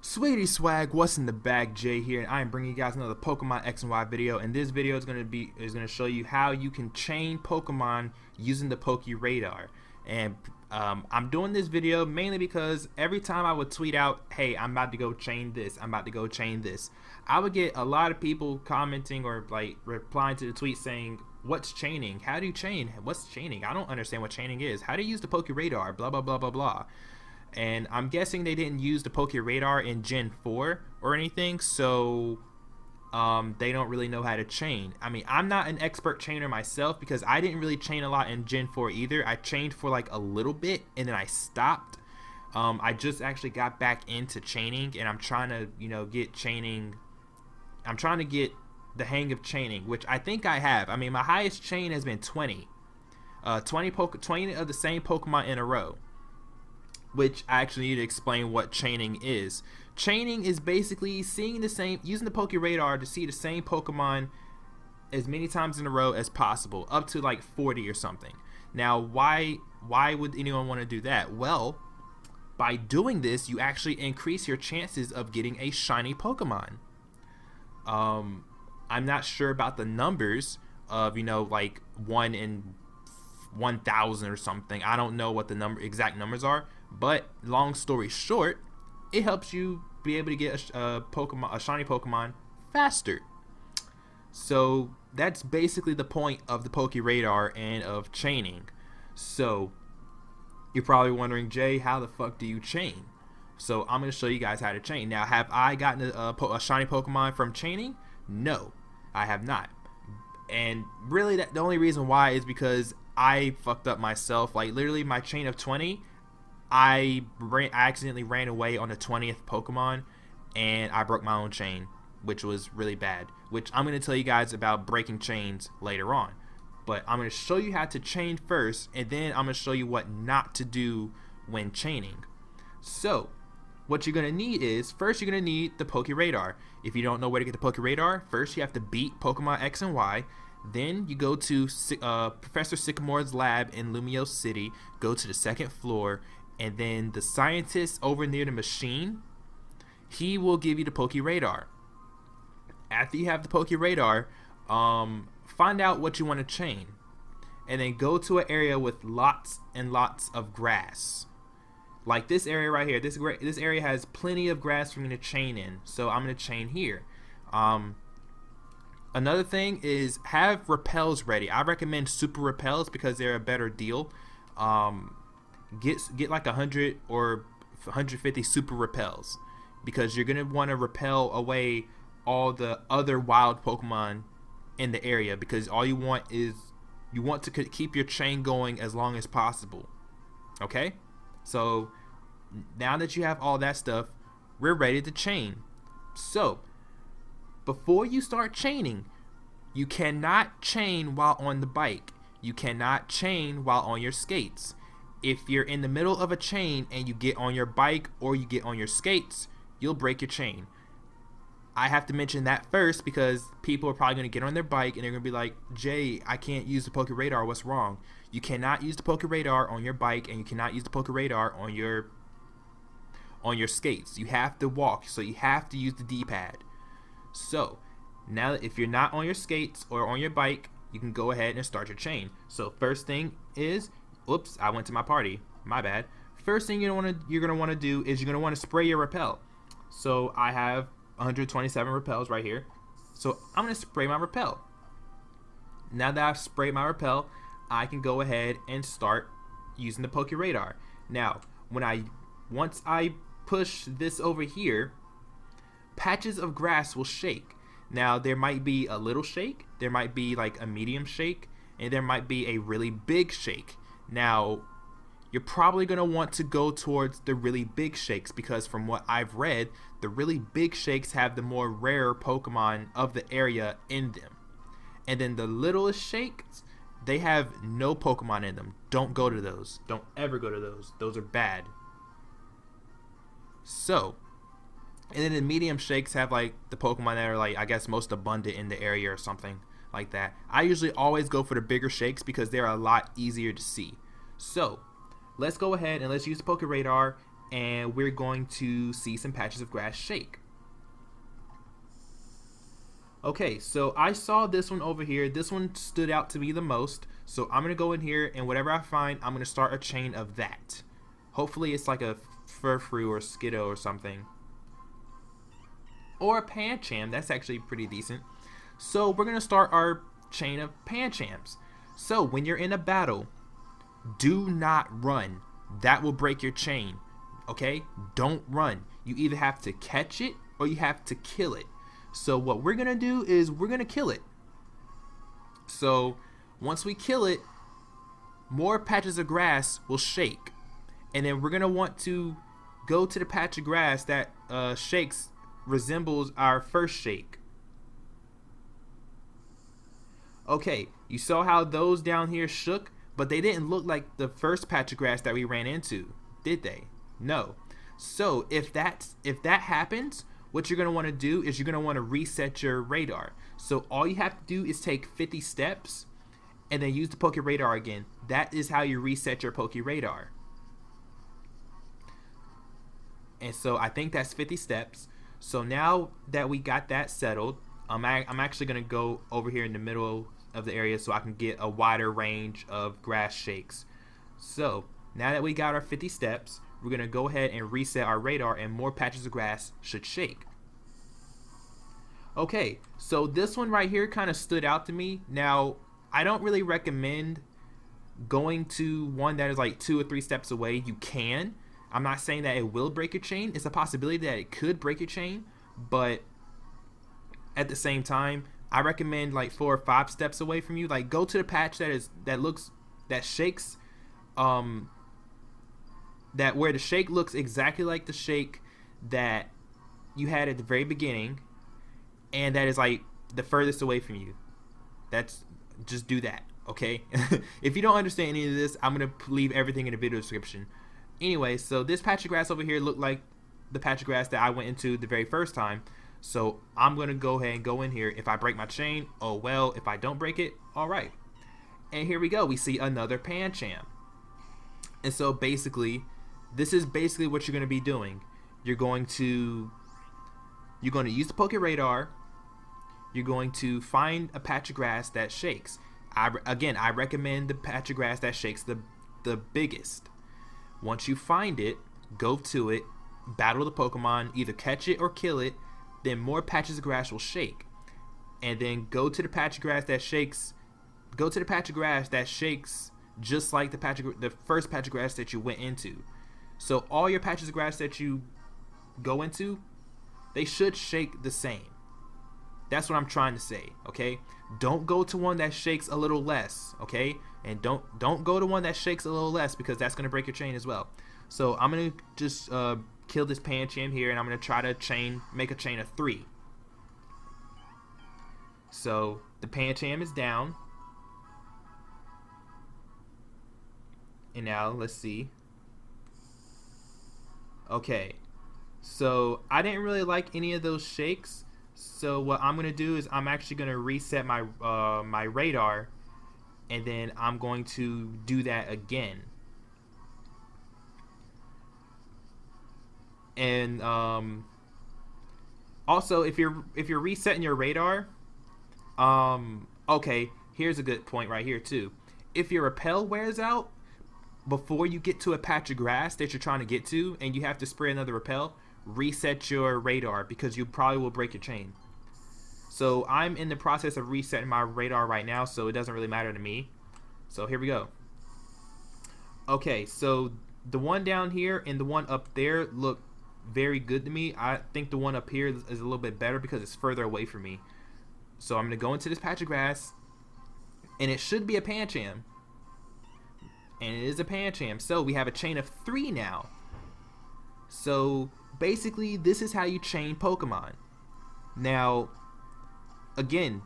Sweetie swag, what's in the bag? Jay here, and I am bringing you guys another Pokemon X and Y video. And this video is going to show you how you can chain Pokemon using the Poke Radar. And I'm doing this video mainly because every time I would tweet out, "Hey, I'm about to go chain this. I'm about to go chain this," I would get a lot of people commenting or like replying to the tweet saying, "What's chaining? How do you chain? What's chaining? I don't understand what chaining is. How do you use the Poke Radar? Blah blah blah blah blah." And I'm guessing they didn't use the Poke Radar in Gen 4 or anything, so they don't really know how to chain. I mean, I'm not an expert chainer myself because I didn't really chain a lot in Gen 4 either. I chained for like a little bit and then I stopped. I just actually got back into chaining, and I'm trying to, get chaining. I'm trying to get the hang of chaining, which I think I have. I mean, my highest chain has been 20. 20 of the same Pokemon in a row. Which I actually need to explain what chaining is. Chaining is basically using the Poke Radar to see the same Pokemon as many times in a row as possible, up to like 40 or something. Now, why would anyone want to do that? Well, by doing this, you actually increase your chances of getting a shiny Pokemon. I'm not sure about the numbers of, like 1 in 1,000 or something. I don't know what the exact numbers are. But long story short, it helps you be able to get a shiny Pokemon faster. So that's basically the point of the Poke Radar and of chaining. So you're probably wondering, Jay, how the fuck do you chain? So I'm going to show you guys how to chain. Now, have I gotten a shiny Pokemon from chaining? No, I have not. And really, the only reason why is because I fucked up myself. Like, literally, my chain of 20, I accidentally ran away on the 20th Pokemon, and I broke my own chain, which was really bad, which I'm going to tell you guys about breaking chains later on. But I'm going to show you how to chain first, and then I'm going to show you what not to do when chaining. So what you're going to need is, first you're going to need the Poke Radar. If you don't know where to get the Poke Radar, first you have to beat Pokemon X and Y. Then you go to Professor Sycamore's lab in Lumio City, go to the second floor, and then the scientist over near the machine, he will give you the Poke Radar. After you have the Poke Radar, find out what you want to chain, and then go to an area with lots and lots of grass. Like this area right here. This area has plenty of grass for me to chain in, so I'm going to chain here. Another thing is have repels ready. I recommend super repels because they're a better deal. Get like 100 or 150 super repels, because you're gonna want to repel away all the other wild Pokemon in the area, because all you want to keep your chain going as long as possible. Okay, so now that you have all that stuff, we're ready to chain. So before you start chaining, you cannot chain while on the bike. You cannot chain while on your skates. If you're in the middle of a chain and you get on your bike or you get on your skates, you'll break your chain. I have to mention that first because people are probably going to get on their bike and they're going to be like, "Jay, I can't use the Poke Radar. What's wrong?" You cannot use the Poke Radar on your bike, and you cannot use the Poke Radar on your skates. You have to walk, so you have to use the D-pad. So now, if you're not on your skates or on your bike, you can go ahead and start your chain. So first thing is, oops, I went to my party. My bad. First thing you're gonna want to do is you're gonna want to spray your repel. So I have 127 repels right here. So I'm gonna spray my repel. Now that I've sprayed my repel, I can go ahead and start using the Poke Radar. Now, once I push this over here, patches of grass will shake. Now, there might be a little shake, there might be like a medium shake, and there might be a really big shake. Now, you're probably going to want to go towards the really big shakes, because from what I've read, the really big shakes have the more rare Pokemon of the area in them. And then the littlest shakes, they have no Pokemon in them. Don't go to those. Don't ever go to those. Those are bad. So, and then the medium shakes have like the Pokemon that are like, I guess, most abundant in the area or something like that. I usually always go for the bigger shakes because they're a lot easier to see. So let's go ahead and let's use the Poke Radar and we're going to see some patches of grass shake. Okay, so I saw this one over here. This one stood out to me the most. So I'm going to go in here, and whatever I find, I'm going to start a chain of that. Hopefully it's like a Furfrou or Skiddo or something. Or a Pancham. That's actually pretty decent. So we're going to start our chain of Panchams. So when you're in a battle, do not run. That will break your chain. Okay? Don't run. You either have to catch it or you have to kill it. So what we're going to do is we're going to kill it. So once we kill it, more patches of grass will shake. And then we're going to want to go to the patch of grass that shakes, resembles our first shake. Okay, you saw how those down here shook, but they didn't look like the first patch of grass that we ran into, did they? No. So if that happens, what you're going to want to do is you're going to want to reset your radar. So all you have to do is take 50 steps and then use the Poke Radar again. That is how you reset your Poke Radar. And so I think that's 50 steps. So now that we got that settled, I'm actually going to go over here in the middle of the area so I can get a wider range of grass shakes. So now that we got our 50 steps, we're going to go ahead and reset our radar, and more patches of grass should shake. Okay, so this one right here kind of stood out to me. Now, I don't really recommend going to one that is like 2 or 3 steps away. You can. I'm not saying that it will break your chain. It's a possibility that it could break your chain, but at the same time, I recommend like 4 or 5 steps away from you. Like, go to the patch that shakes, that where the shake looks exactly like the shake that you had at the very beginning, and that is like the furthest away from you. Just do that, okay? If you don't understand any of this, I'm gonna leave everything in the video description. Anyway, so this patch of grass over here looked like the patch of grass that I went into the very first time. So I'm gonna go ahead and go in here. If I break my chain, oh well. If I don't break it, all right. And here we go. We see another Pancham. And so basically, this is basically what you're going to be doing. You're going to use the Poke Radar. You're going to find a patch of grass that shakes. I recommend the patch of grass that shakes the biggest. Once you find it, go to it, battle the Pokemon, either catch it or kill it. Then more patches of grass will shake. And then go to the patch of grass that shakes. Go to the patch of grass that shakes just like the first patch of grass that you went into. So all your patches of grass that you go into, they should shake the same. That's what I'm trying to say, okay? Don't go to one that shakes a little less, okay? And don't go to one that shakes a little less, because that's gonna break your chain as well. So I'm gonna just kill this Pancham here, and I'm gonna try to make a chain of 3. So the Pancham is down. And now let's see. Okay, so I didn't really like any of those shakes. So what I'm gonna do is I'm actually gonna reset my my radar, and then I'm going to do that again. And also, if you're resetting your radar, okay, here's a good point right here too. If your repel wears out before you get to a patch of grass that you're trying to get to, and you have to spray another repel, reset your radar, because you probably will break your chain. So I'm in the process of resetting my radar right now, so it doesn't really matter to me. So here we go. Okay, so the one down here and the one up there look very good to me. I think the one up here is a little bit better because it's further away from me. So I'm going to go into this patch of grass, and it should be a Pancham. And it is a Pancham. So we have a chain of 3 now. So basically, this is how you chain Pokemon. Now, again,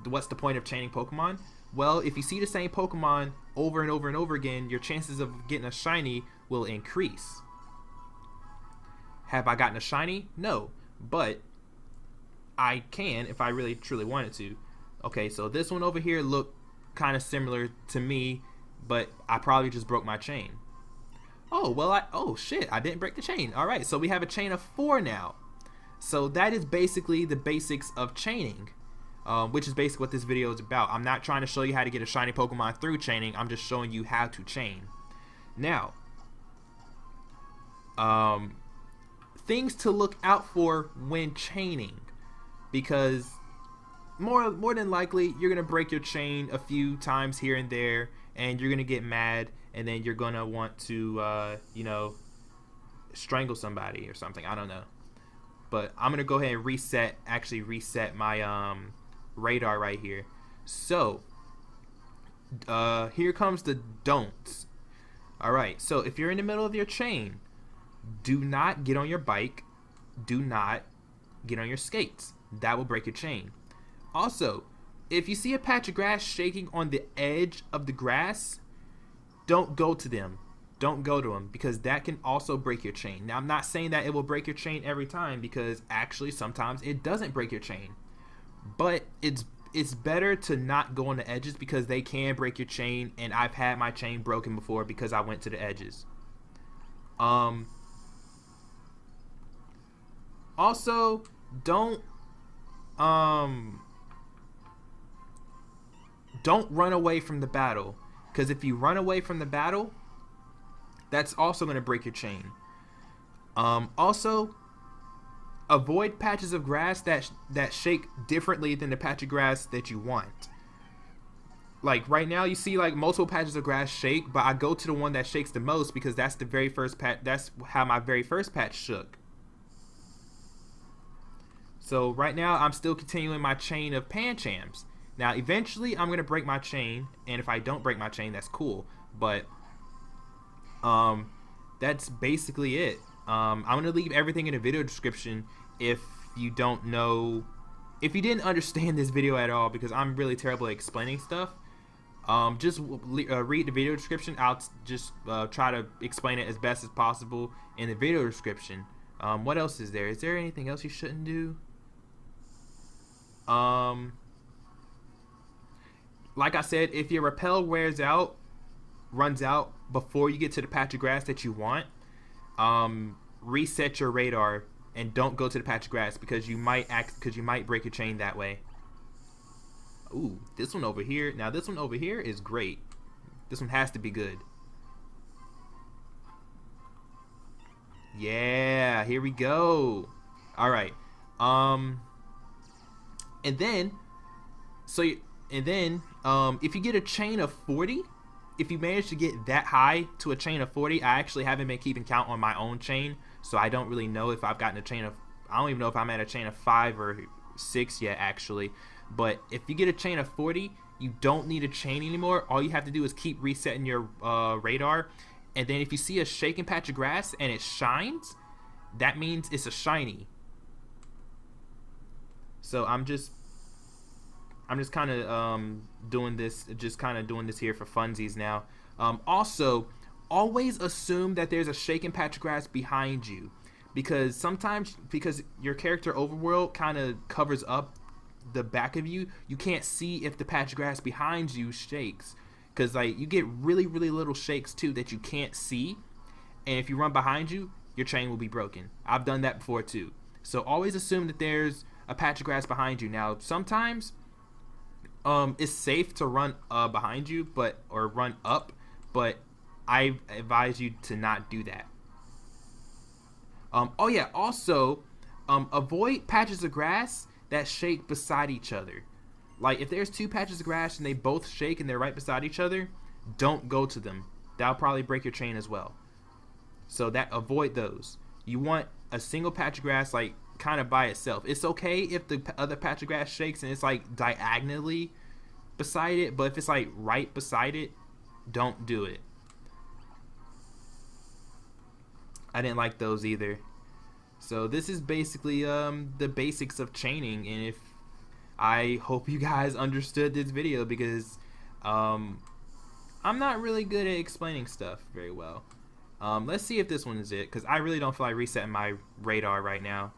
what's the point of chaining Pokemon? Well, if you see the same Pokemon over and over and over again, your chances of getting a shiny will increase. Have I gotten a shiny? No, but I can if I really truly wanted to. Okay, so this one over here looked kind of similar to me, but I probably just broke my chain. Oh, well, oh shit, I didn't break the chain. All right, so we have a chain of 4 now. So that is basically the basics of chaining, which is basically what this video is about. I'm not trying to show you how to get a shiny Pokemon through chaining. I'm just showing you how to chain. Now, things to look out for when chaining, because more than likely you're gonna break your chain a few times here and there, and you're gonna get mad, and then you're gonna want to you know, strangle somebody or something. I don't know, but I'm gonna go ahead and reset my radar right here. So here comes the don'ts. All right, so if you're in the middle of your chain, do not get on your bike, do not get on your skates. That will break your chain. Also, if you see a patch of grass shaking on the edge of the grass, don't go to them. Don't go to them, because that can also break your chain. Now, I'm not saying that it will break your chain every time, because actually sometimes it doesn't break your chain. But it's better to not go on the edges, because they can break your chain, and I've had my chain broken before because I went to the edges. Also, don't run away from the battle, because if you run away from the battle, that's also going to break your chain. Also, avoid patches of grass that shake differently than the patch of grass that you want. Like right now, you see like multiple patches of grass shake, but I go to the one that shakes the most, because that's the very first patch. That's how my very first patch shook. So right now, I'm still continuing my chain of Panchams. Now, eventually, I'm going to break my chain, and if I don't break my chain, that's cool. But that's basically it. I'm going to leave everything in the video description if you don't know, if you didn't understand this video at all, because I'm really terrible at explaining stuff. Just read the video description. I'll just try to explain it as best as possible in the video description. What else is there? Is there anything else you shouldn't do? Like I said, if your repel runs out before you get to the patch of grass that you want, reset your radar and don't go to the patch of grass, because you might break your chain that way. Ooh, this one over here. Now this one over here is great. This one has to be good. Yeah, here we go. All right. And then if you get a chain of 40, if you manage to get that high to a chain of 40, I actually haven't been keeping count on my own chain, so I don't really know if I've gotten a chain of, I don't even know if I'm at a chain of 5 or 6 yet actually. But if you get a chain of 40, you don't need a chain anymore. All you have to do is keep resetting your radar, and then if you see a shaking patch of grass and it shines, that means it's a shiny. So I'm just kind of doing this here for funsies now. Also, always assume that there's a shaking patch of grass behind you, because sometimes, because your character overworld kind of covers up the back of you, you can't see if the patch of grass behind you shakes, because like you get really little shakes too that you can't see, and if you run behind you, your chain will be broken. I've done that before too. So always assume that there's a patch of grass behind you. Now sometimes it's safe to run behind you, or run up, but I advise you to not do that. Oh yeah, also avoid patches of grass that shake beside each other. Like if there's 2 patches of grass and they both shake and they're right beside each other, don't go to them. That'll probably break your chain as well. So avoid those. You want a single patch of grass, like kind of by itself. It's okay if the other patch of grass shakes and it's like diagonally beside it, but if it's like right beside it, don't do it. I didn't like those either. So this is basically the basics of chaining, and I hope you guys understood this video, because I'm not really good at explaining stuff very well. Let's see if this one is it, because I really don't feel like resetting my radar right now.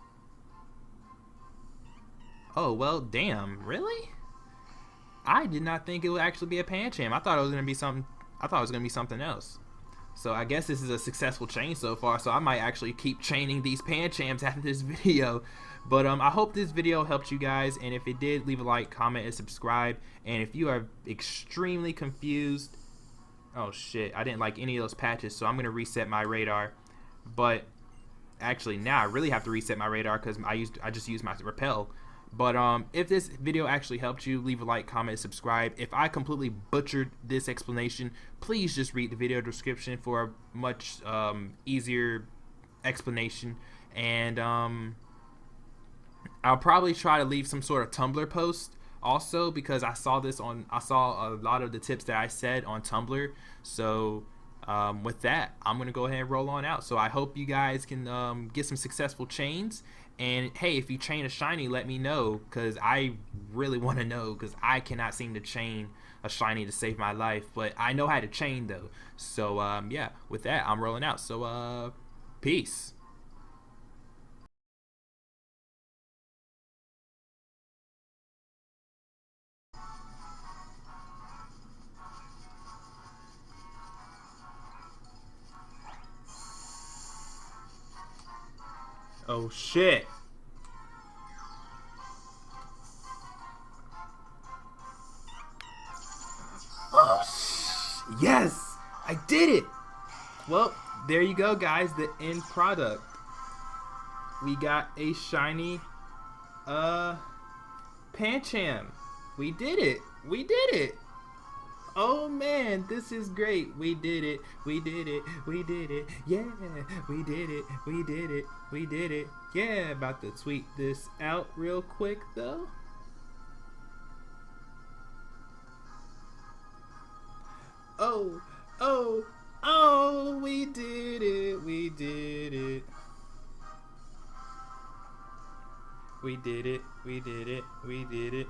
Oh well, damn, really? I did not think it would actually be a Pancham. I thought it was gonna be something. I thought it was gonna be something else. So I guess this is a successful chain so far, so I might actually keep chaining these panchams after this video. But I hope this video helped you guys, and if it did, leave a like, comment, and subscribe. And if you are extremely confused, oh shit, I didn't like any of those patches, so I'm gonna reset my radar. But actually now I really have to reset my radar because I just used my repel. But if this video actually helped you, leave a like, comment, subscribe. If I completely butchered this explanation, please just read the video description for a much easier explanation. And I'll probably try to leave some sort of Tumblr post also, because I saw a lot of the tips that I said on Tumblr. So with that, I'm gonna go ahead and roll on out. So I hope you guys can get some successful chains. And hey, if you chain a shiny, let me know, because I really want to know, because I cannot seem to chain a shiny to save my life. But I know how to chain though. So yeah, with that, I'm rolling out. So peace. Oh shit. Oh, yes, I did it. Well, there you go, guys. The end product. We got a shiny Pancham. We did it. We did it. Oh man, this is great. We did it. We did it. We did it. Yeah, we did it. We did it. We did it. Yeah, about to tweet this out real quick though. Oh, oh, oh, we did it. We did it. We did it. We did it. We did it.